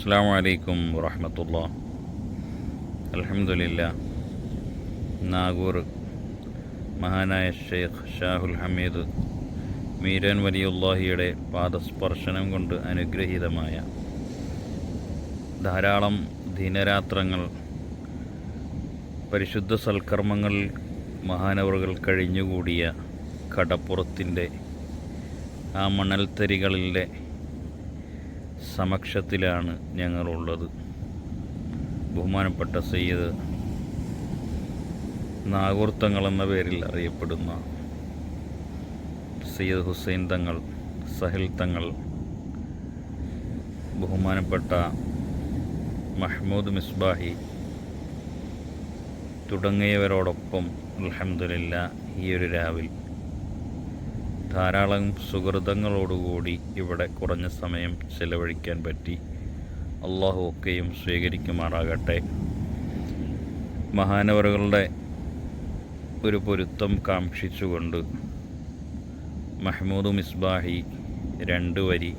അസ്സലാമു അലൈക്കും വറഹ്മത്തുള്ളാഹി. അൽഹംദുലില്ലാഹ്. നാഗൂർ മഹാനായ ഷെയ്ഖ് ഷാഹുൽ ഹമീദ് മീരാൻ വലിയുള്ളാഹിയുടെ പാദസ്പർശനം കൊണ്ട് അനുഗ്രഹീതമായ ധാരാളം ദിനരാത്രങ്ങൾ പരിശുദ്ധ സൽക്കർമ്മങ്ങൾ മഹാനവറുകൾ കഴിഞ്ഞുകൂടിയ കടപ്പുറത്തിൻ്റെ ആ മണൽത്തരികളിലെ സമക്ഷത്തിലാണ് ഞങ്ങളുള്ളത്. ബഹുമാനപ്പെട്ട സയ്യിദ് നാഗൂർ തങ്ങൾ എന്ന പേരിൽ അറിയപ്പെടുന്ന സയ്യിദ് ഹുസൈൻ തങ്ങൾ, സഹിൽ തങ്ങൾ, ബഹുമാനപ്പെട്ട മഹ്മൂദ് മിസ്ബാഹി തുടങ്ങിയവരോടൊപ്പം അൽഹംദുലില്ലാഹ് ഈ ഒരു രാവിൽ ധാരാളം സുഹൃതങ്ങളോടുകൂടി ഇവിടെ കുറഞ്ഞ സമയം ചെലവഴിക്കാൻ പറ്റി. അള്ളാഹു ഒക്കെയും സ്വീകരിക്കുമാറാകട്ടെ. മഹാനവറുകളുടെ ഒരു പൊരുത്തം കാക്ഷിച്ചുകൊണ്ട് മഹ്മൂദ് മിസ്ബാഹി 2 വരി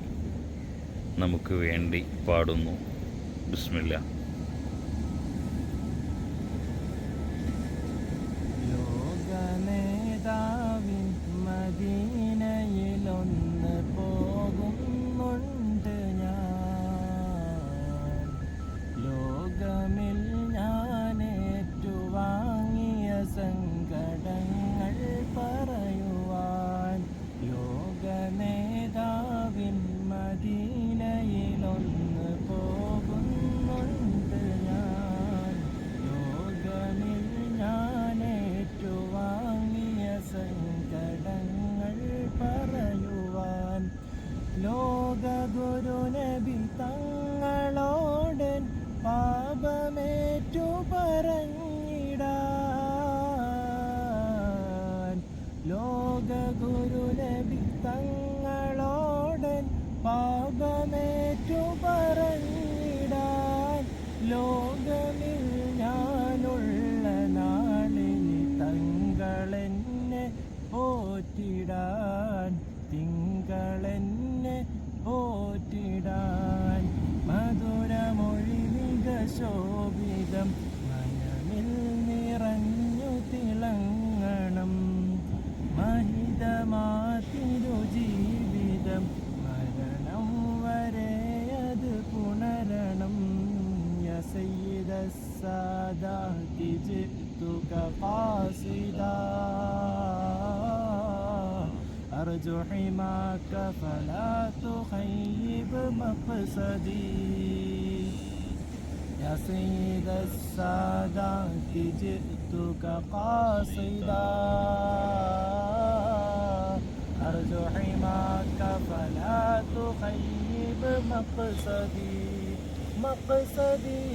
നമുക്ക് വേണ്ടി പാടുന്നു. ബിസ്മില്ലാ. മദീനയിലൊന്ന് പോകുന്നുണ്ട് ഞാൻ, ലോകമിൽ ഞാൻ ഏറ്റുവാങ്ങിയ സങ്കടങ്ങൾ പറയുവാൻ. ലോകനേതാവിൻ മദീനയിലൊന്ന് പോകുന്നുണ്ട് ഞാൻ, ലോകമിൽ ഞാൻ ഏറ്റുവാങ്ങിയ സങ്കടങ്ങൾ പറയുവാൻ. ലോകഗുരു നബി തങ്ങളോട് പാപമേറ്റു പറഞ്ഞിടാൻ. ലോകഗുരു നബി തങ്ങളോട് പാപമേറ്റു പറഞ്ഞിടാൻ. ലോകമിൽ ഞാനുള്ള നാളിന് തങ്ങളെന്നെ പോറ്റിടാൻ, തിങ്കളെന്നെ പോറ്റിടാൻ. മധുരമൊഴി മിക ശോഭിതം മനമിൽ നിറഞ്ഞു തിളങ്ങണം. മഹിതമാതിരു ജീവിതം മരണം വരെ അത് പുണരണം. യാ സയ്യിദ സാദാതി ജിത്തുക ഖാസിദാ, أرجو حماك فلا تخيب مقصدي. يا سيد السادات جئتك قاصدا، أرجو حماك فلا تخيب مقصدي. مقصدي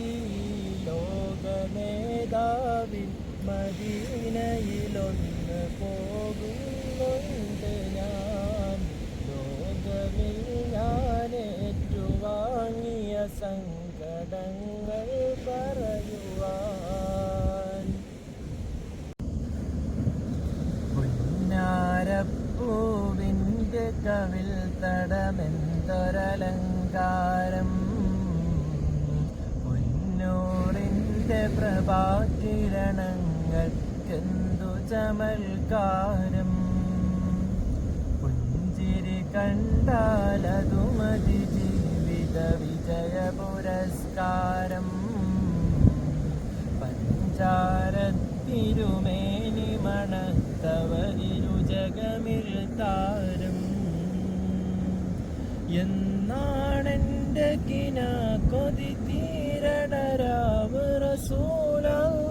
ലോകനേതാവിൻ മദീനയിലൊന്ന് പോകുന്നുണ്ട് ഞാൻ, ലോകമിൽ ഞാൻ ഏറ്റുവാങ്ങിയ സങ്കടങ്ങൾ പറയുവാൻ. പുന്നാരപ്പൂവിൻ്റെ കവിൾ തടമെന്തൊരലങ്കാരം, പൊന്നൂറിൻ്റെ പ്രഭാകിരണങ്ങൾക്കെന്തു ചമൽക്കാരം. പുഞ്ചിരി കണ്ടാലതു മതി ജീവിത വിജയ പുരസ്കാരം. പഞ്ചാരത്തിരുമേനി മണത്തവരിരു ജഗമിൽ താരം. എന്നാണെൻ്റെ കിന കൊതി തീരണ രാവ് റസൂലല്ലാഹ്.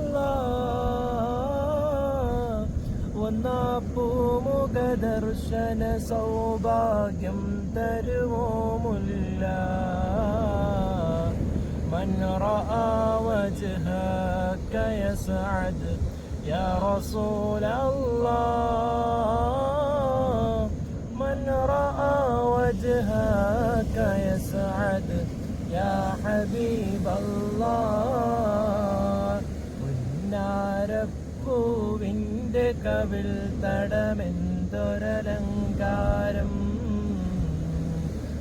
ഒന്നാപ്പൂമുഖ ദർശന സൗഭാഗ്യം തരുമോ മുല്ല. മൻ റആ വജ്ഹക യസ്അദ് യാ റസൂലല്ലാഹ്. മൻ റആ വജ്ഹക യസ്അദ് യാ ഹബീബല്ലാഹ്. പുന്നാരപ്പൂവിൻ്റെ കവിൾ തടമെന്തൊരലങ്കാരം,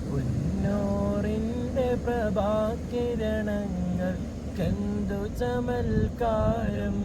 പൊന്നൂറിൻ്റെ പ്രഭാകിരണങ്ങൾ കന്തു ചമൽക്കാരം